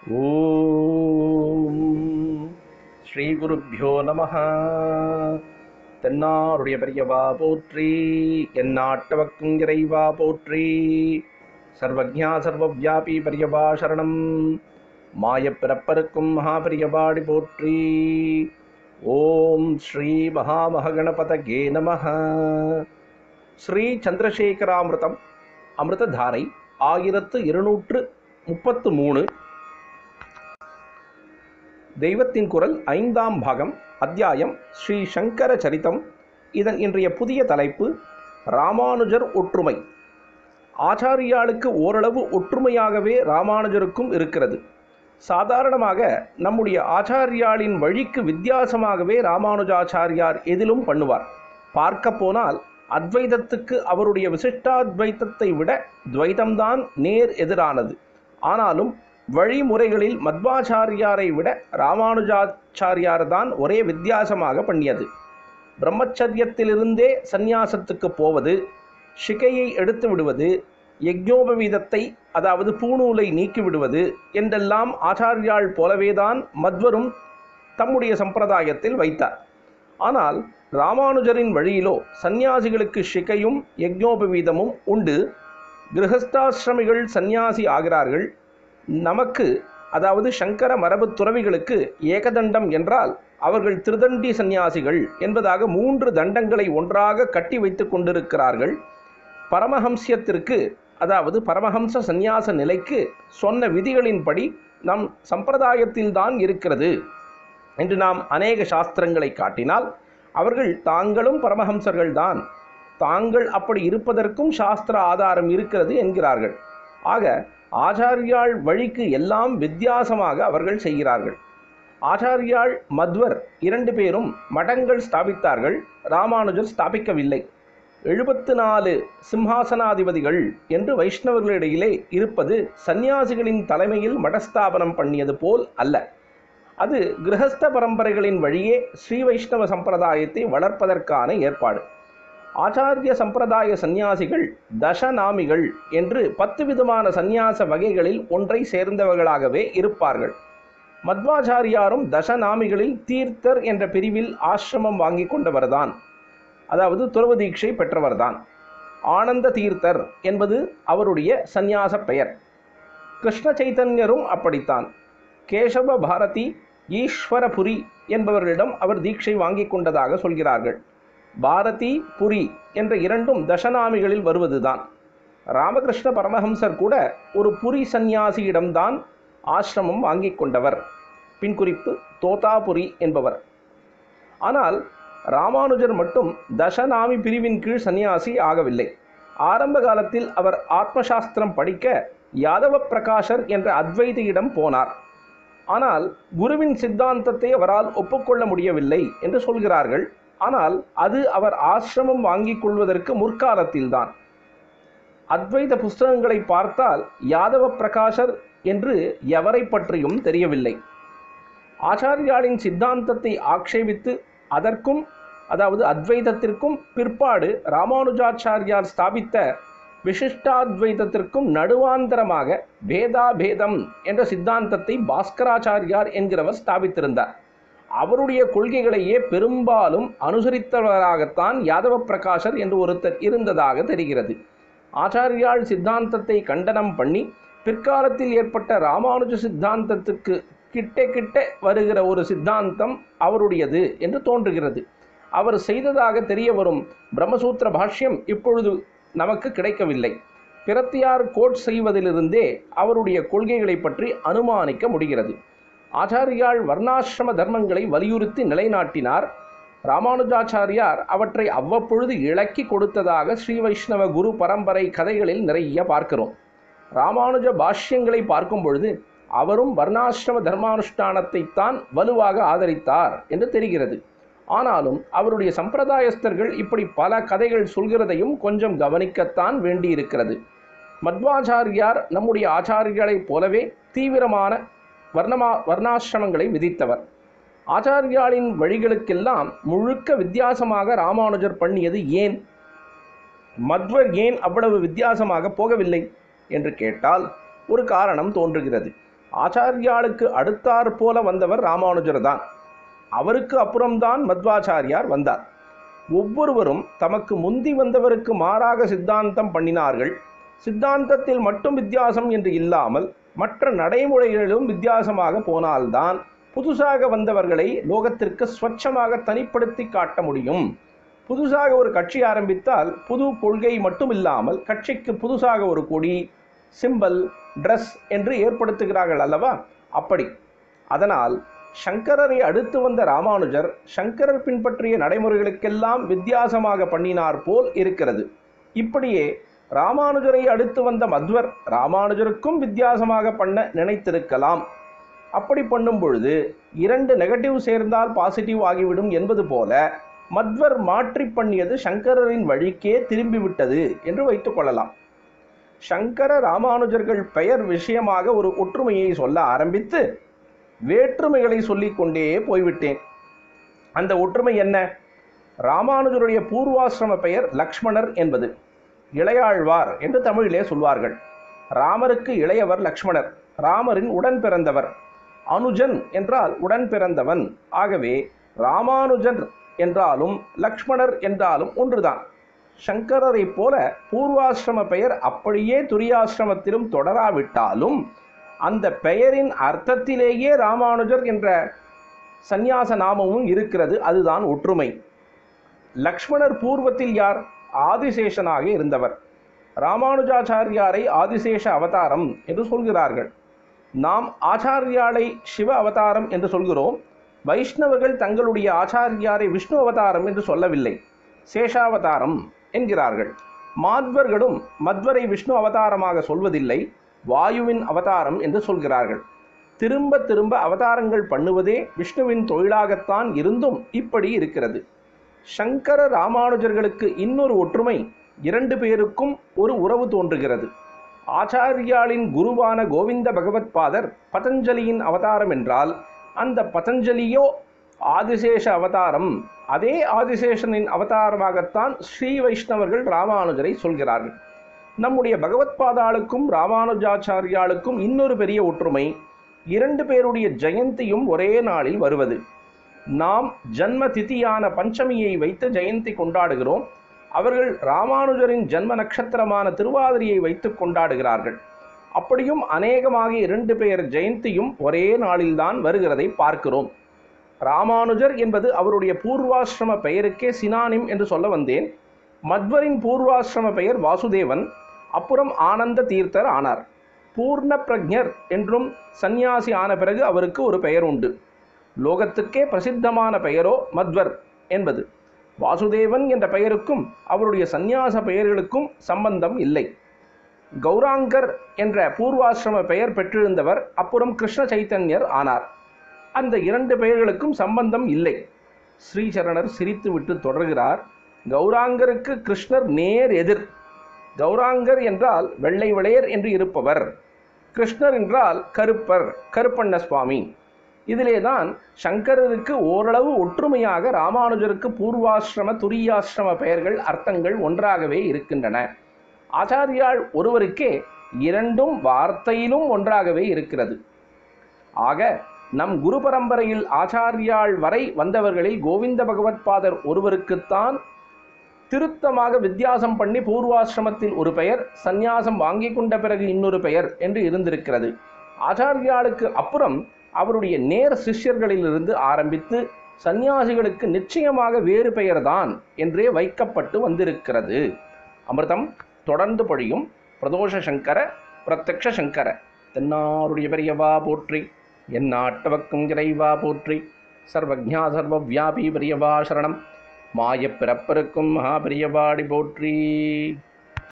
ஓம் ஸ்ரீ குருப்யோ நமஹ. தென்னாருடைய பெரியவா போற்றி, எந்நாட்டவர்க்கும் இறைவா போற்றி. சர்வஜ்ஞா சர்வவ்யாபி பெரியவா சரணம். மாயப்பிறப்பருக்கும் மகாபெரியவாடி போற்றி. ஓம் ஸ்ரீ மகாமகணபதயே நமஹ. ஸ்ரீ சந்திரசேகராமிருதம் அமிர்ததாரை 1233. தெய்வத்தின் குரல் 5ஆம் பாகம், அத்தியாயம் ஸ்ரீ சங்கர சரிதம். இதன் இன்றைய புதிய தலைப்பு ராமானுஜர் ஒற்றுமை. ஆச்சாரியாளுக்கு ஓரளவு ஒற்றுமையாகவே ராமானுஜருக்கும் இருக்கிறது. சாதாரணமாக நம்முடைய ஆச்சாரியாளின் வழிக்கு வித்தியாசமாகவே ராமானுஜாச்சாரியார் எதிலும் பண்ணுவார். பார்க்க போனால் அத்வைதத்துக்கு அவருடைய விசிஷ்டாத்வைத்தத்தை விட துவைதம்தான் நேர் எதிரானது. ஆனாலும் வழிமுறைகளில் மத்வாச்சாரியாரை விட ராமானுஜாச்சாரியார் தான் ஒரே வித்தியாசமாக பண்ணியது. பிரம்மச்சரியத்திலிருந்தே சந்நியாசத்துக்கு போவது, சிகையை எடுத்து விடுவது, யஜ்ஞோபவீதத்தை அதாவது பூணூலை நீக்கிவிடுவது என்றெல்லாம் ஆச்சாரியாள் போலவேதான் மத்வரும் தம்முடைய சம்பிரதாயத்தில் வைத்தார். ஆனால் ராமானுஜரின் வழியிலோ சந்நியாசிகளுக்கு சிகையும் யஜ்ஞோபவீதமும் உண்டு. கிரகஸ்தாசிரமிகள் சந்நியாசி ஆகிறார்கள். நமக்கு அதாவது சங்கர மரபு துறவிகளுக்கு ஏகதண்டம் என்றால் அவர்கள் திருதண்டி சந்நியாசிகள் என்பதாக 3 தண்டங்களை ஒன்றாக கட்டி வைத்து கொண்டிருக்கிறார்கள். பரமஹம்சியத்திற்கு அதாவது பரமஹம்ச சந்நியாச நிலைக்கு சொன்ன விதிகளின்படி நம் சம்பிரதாயத்தில்தான் இருக்கிறது என்று நாம் அநேக சாஸ்திரங்களை காட்டினால் அவர்கள் தாங்களும் பரமஹம்சர்கள்தான், தாங்கள் அப்படி இருப்பதற்கும் சாஸ்திர ஆதாரம் இருக்கிறது என்கிறார்கள். ஆக ஆச்சாரியாள் வழிக்கு எல்லாம் வித்தியாசமாக அவர்கள் செய்கிறார்கள். ஆச்சாரியாள் மத்வர் 2 பேரும் மடங்கள் ஸ்தாபித்தார்கள், ராமானுஜர் ஸ்தாபிக்கவில்லை. 74 சிம்ஹாசனாதிபதிகள் என்று வைஷ்ணவர்களிடையிலே இருப்பது சந்நியாசிகளின் தலைமையில் மடஸ்தாபனம் பண்ணியது போல் அல்ல. அது கிரகஸ்த பரம்பரைகளின் வழியே ஸ்ரீ வைஷ்ணவ சம்பிரதாயத்தை வளர்ப்பதற்கான ஏற்பாடு. ஆச்சாரிய சம்பிரதாய சந்நியாசிகள் தசநாமிகள் என்று 10 விதமான சந்நியாச வகைகளில் ஒன்றை சேர்ந்தவர்களாகவே இருப்பார்கள். மத்வாச்சாரியாரும் தசநாமிகளில் தீர்த்தர் என்ற பிரிவில் ஆசிரமம் வாங்கி கொண்டவர்தான், அதாவது துறவு தீட்சை பெற்றவர்தான். ஆனந்த தீர்த்தர் என்பது அவருடைய சந்நியாச பெயர். கிருஷ்ண சைத்தன்யரும் அப்படித்தான். கேசவ பாரதி, ஈஸ்வரபுரி என்பவர்களிடம் அவர் தீட்சை வாங்கி கொண்டதாக சொல்கிறார்கள். பாரதி, புரி என்ற 2ம் தசநாமிகளில் வருவதுதான். ராமகிருஷ்ண பரமஹம்சர் கூட ஒரு புரி சந்நியாசியிடம்தான் ஆசிரமம் வாங்கி கொண்டவர். பின்குறிப்பு தோதாபுரி என்பவர். ஆனால் ராமானுஜர் மட்டும் தசநாமி பிரிவின் கீழ் சந்நியாசி ஆகவில்லை. ஆரம்ப காலத்தில் அவர் ஆத்மசாஸ்திரம் படிக்க யாதவ பிரகாஷர் என்ற அத்வைதியிடம் போனார். ஆனால் குருவின் சித்தாந்தத்தை அவரால் ஒப்புக்கொள்ள முடியவில்லை என்று சொல்கிறார்கள். ஆனால் அது அவர் ஆசிரமம் வாங்கிக் கொள்வதற்கு முற்காலத்தில்தான். அத்வைத புஸ்தகங்களை பார்த்தால் யாதவ பிரகாஷர் என்று எவரை பற்றியும் தெரியவில்லை. ஆச்சாரியாளின் சித்தாந்தத்தை ஆக்ஷேபித்து அதற்கும் அதாவது அத்வைதத்திற்கும் பிற்பாடு ராமானுஜாச்சாரியார் ஸ்தாபித்த விசிஷ்டாத்வைதத்திற்கும் நடுவாந்தரமாக பேதாபேதம் என்ற சித்தாந்தத்தை பாஸ்கராச்சாரியார் என்கிறவர் ஸ்தாபித்திருந்தார். அவருடைய கொள்கைகளையே பெரும்பாலும் அனுசரித்தவராகத்தான் யாதவ பிரகாஷர் என்று ஒருத்தர் இருந்ததாக தெரிகிறது. ஆச்சாரியாள் சித்தாந்தத்தை கண்டனம் பண்ணி பிற்காலத்தில் ஏற்பட்ட ராமானுஜ சித்தாந்தத்துக்கு கிட்ட வருகிற ஒரு சித்தாந்தம் அவருடையது என்று தோன்றுகிறது. அவர் செய்ததாக தெரிய வரும் பிரம்மசூத்திர பாஷ்யம் இப்பொழுது நமக்கு கிடைக்கவில்லை. பிரத்தியார் கோட் செய்வதிலிருந்தே அவருடைய கொள்கைகளை பற்றி அனுமானிக்க முடிகிறது. ஆச்சாரியாள் வர்ணாசிரம தர்மங்களை வலியுறுத்தி நிலைநாட்டினார். ராமானுஜாச்சாரியார் அவற்றை அவ்வப்பொழுது இழக்கி கொடுத்ததாக ஸ்ரீ வைஷ்ணவ குரு பரம்பரை கதைகளில் நிறைய பார்க்கிறோம். ராமானுஜ பாஷ்யங்களை பார்க்கும் பொழுது அவரும் வர்ணாசிரம தர்மானுஷ்டானத்தை தான் வலுவாக ஆதரித்தார் என்று தெரிகிறது. ஆனாலும் அவருடைய சம்பிரதாயஸ்தர்கள் இப்படி பல கதைகள் சொல்கிறதையும் கொஞ்சம் கவனிக்கத்தான் வேண்டியிருக்கிறது. மத்வாச்சாரியார் நம்முடைய ஆச்சாரியர்களைப் போலவே தீவிரமான வர்ணாசிரமங்களை விதித்தவர். ஆச்சாரியாளின் வழிகளுக்கெல்லாம் முழுக்க வித்தியாசமாக ராமானுஜர் பண்ணியது ஏன்? மத்வர் ஏன் அவ்வளவு வித்தியாசமாக போகவில்லை என்று கேட்டால் ஒரு காரணம் தோன்றுகிறது. ஆச்சாரியாளுக்கு அடுத்தாற் போல வந்தவர் ராமானுஜர் தான். அவருக்கு அப்புறம்தான் மத்வாச்சாரியார் வந்தார். ஒவ்வொருவரும் தமக்கு முந்தி வந்தவருக்கு மாறாக சித்தாந்தம் பண்ணினார்கள். சித்தாந்தத்தில் மட்டும் வித்தியாசம் என்று இல்லாமல் மற்ற நடைமுறைகளிலும் வித்தியாசமாக போனால்தான் புதுசாக வந்தவர்களை லோகத்திற்கு ஸ்வச்சமாக தனிப்படுத்தி காட்ட முடியும். புதுசாக ஒரு கட்சி ஆரம்பித்தால் புது கொள்கை மட்டும் இல்லாமல் கட்சிக்கு புதுசாக ஒரு கொடி, சிம்பல், ட்ரெஸ் என்று ஏற்படுத்துகிறார்கள் அல்லவா? அப்படி. அதனால் சங்கரரை அடுத்து வந்த ராமானுஜர் சங்கரர் பின்பற்றிய நடைமுறைகளுக்கெல்லாம் வித்தியாசமாக பண்ணினார் போல் இருக்கிறது. இப்படியே ராமானுஜரை அடுத்து வந்த மத்வர் ராமானுஜருக்கும் வித்தியாசமாக பண்ண நினைத்திருக்கலாம். அப்படி பண்ணும் பொழுது 2 நெகட்டிவ் சேர்ந்தால் பாசிட்டிவ் ஆகிவிடும் என்பது போல மத்வர் மாற்றி பண்ணியது சங்கரரின் வழிக்கே திரும்பிவிட்டது என்று வைத்துக் கொள்ளலாம். சங்கர ராமானுஜர்கள் பெயர் விஷயமாக ஒரு ஒற்றுமையை சொல்ல ஆரம்பித்து வேற்றுமைகளை சொல்லிக்கொண்டே போய்விட்டேன். அந்த ஒற்றுமை என்ன? ராமானுஜருடைய பூர்வாசிரம பெயர் லக்ஷ்மணர் என்பது. இளையாழ்வார் என்று தமிழிலே சொல்வார்கள். ராமருக்கு இளையவர் லக்ஷ்மணர், ராமரின் உடன் பிறந்தவர். அனுஜன் என்றால் உடன் பிறந்தவன். ஆகவே ராமானுஜன் என்றாலும் லக்ஷ்மணர் என்றாலும் ஒன்றுதான். சங்கரரை போல பூர்வாசிரம பெயர் அப்படியே துரியாசிரமத்திலும் தொடராவிட்டாலும் அந்த பெயரின் அர்த்தத்திலேயே ராமானுஜர் என்ற சந்நியாச நாமமும் இருக்கிறது. அதுதான் ஒற்றுமை. லக்ஷ்மணர் பூர்வத்தில் யார்? ஆதிசேஷனாக இருந்தவர். ராமானுஜாச்சாரியாரை ஆதிசேஷ அவதாரம் என்று சொல்கிறார்கள். நாம் ஆச்சாரியாலை சிவ அவதாரம் என்று சொல்கிறோம். வைஷ்ணவர்கள் தங்களுடைய ஆச்சாரியாரை விஷ்ணு அவதாரம் என்று சொல்லவில்லை, சேஷாவதாரம் என்கிறார்கள். மாத்வர்களும் மத்வரை விஷ்ணு அவதாரமாக சொல்வதில்லை, வாயுவின் அவதாரம் என்று சொல்கிறார்கள். திரும்ப திரும்ப அவதாரங்கள் பண்ணுவதே விஷ்ணுவின் தொழிலாகத்தான் இருந்தும் இப்படி இருக்கிறது. சங்கர ராமானுஜர்களுக்கு இன்னொரு ஒற்றுமை, 2 பேருக்கும் ஒரு உறவு தோன்றுகிறது. ஆச்சாரியாளின் குருவான கோவிந்த பகவத் பாதர் பதஞ்சலியின் அவதாரம் என்றால் அந்த பதஞ்சலியோ ஆதிசேஷ அவதாரம். அதே ஆதிசேஷனின் அவதாரமாகத்தான் ஸ்ரீ வைஷ்ணவர்கள் ராமானுஜரை சொல்கிறார்கள். நம்முடைய பகவத் பாதாளுக்கும் ராமானுஜாச்சாரியாளுக்கும் இன்னொரு பெரிய ஒற்றுமை, 2 பேருடைய ஜெயந்தியும் ஒரே நாளில் வருவது. நாம் ஜன்ம திதியான பஞ்சமியை வைத்து ஜெயந்தி கொண்டாடுகிறோம். அவர்கள் ராமானுஜரின் ஜன்ம நட்சத்திரமான திருவாதிரியை வைத்து கொண்டாடுகிறார்கள். அப்படியும் அநேகமாக 2 பேர் ஜெயந்தியும் ஒரே நாளில்தான் வருகிறதை பார்க்கிறோம். ராமானுஜர் என்பது அவருடைய பூர்வாசிரம பெயருக்கே சினானிம் என்று சொல்ல வந்தேன். மத்வரின் பூர்வாசிரம பெயர் வாசுதேவன், அப்புறம் ஆனந்த தீர்த்தர் ஆனார். பூர்ண பிரஜர் என்றும் சந்நியாசி ஆன பிறகு அவருக்கு ஒரு பெயர் உண்டு. லோகத்துக்கே பிரசித்தமான பெயரோ மத்வர் என்பது. வாசுதேவன் என்ற பெயருக்கும் அவருடைய சந்நியாச பெயர்களுக்கும் சம்பந்தம் இல்லை. கௌராங்கர் என்ற பூர்வாசிரம பெயர் பெற்றிருந்தவர் அப்புறம் கிருஷ்ண சைத்தன்யர் ஆனார். அந்த 2 பெயர்களுக்கும் சம்பந்தம் இல்லை. ஸ்ரீசரணர் சிரித்துவிட்டு தொடர்கிறார். கௌராங்கருக்கு கிருஷ்ணர் நேர் எதிர். கௌராங்கர் என்றால் வெள்ளை வெளையர் என்று இருப்பவர், கிருஷ்ணர் என்றால் கருப்பர், கருப்பண்ண சுவாமி. இதிலேதான் சங்கரருக்கு ஓரளவு ஒற்றுமையாக ராமானுஜருக்கு பூர்வாசிரம துரியாசிரம பெயர்கள் அர்த்தங்கள் ஒன்றாகவே இருக்கின்றன. ஆச்சாரியால் ஒருவருக்கே 2ம் வார்த்தையிலும் ஒன்றாகவே இருக்கிறது. ஆக நம் குரு பரம்பரையில் ஆச்சாரியால் வரை வந்தவர்களில் கோவிந்த பகவத் பாதர் ஒருவருக்குத்தான் திருத்தமாக வித்தியாசம் பண்ணி பூர்வாசிரமத்தில் ஒரு பெயர், சந்நியாசம் வாங்கி கொண்ட பிறகு இன்னொரு பெயர் என்று இருந்திருக்கிறது. ஆச்சாரியாளுக்கு அப்புறம் அவருடைய நேர் சிஷ்யர்களிலிருந்து ஆரம்பித்து சந்நியாசிகளுக்கு நிச்சயமாக வேறு பெயர்தான் என்றே வைக்கப்பட்டு வந்திருக்கிறது. அமிர்தம் தொடர்ந்து பொழியும். பிரதோஷ சங்கர பிரத்யக்ஷ சங்கர தென்னாருடைய பெரியவா போற்றி, எந்நாட்டவர்க்கும் இறைவா போற்றி. சர்வஜ்ஞா சர்வவியாபி பெரியவா சரணம். மாயப் பிறப்பருக்கும் மகா பெரியவாடி போற்றி.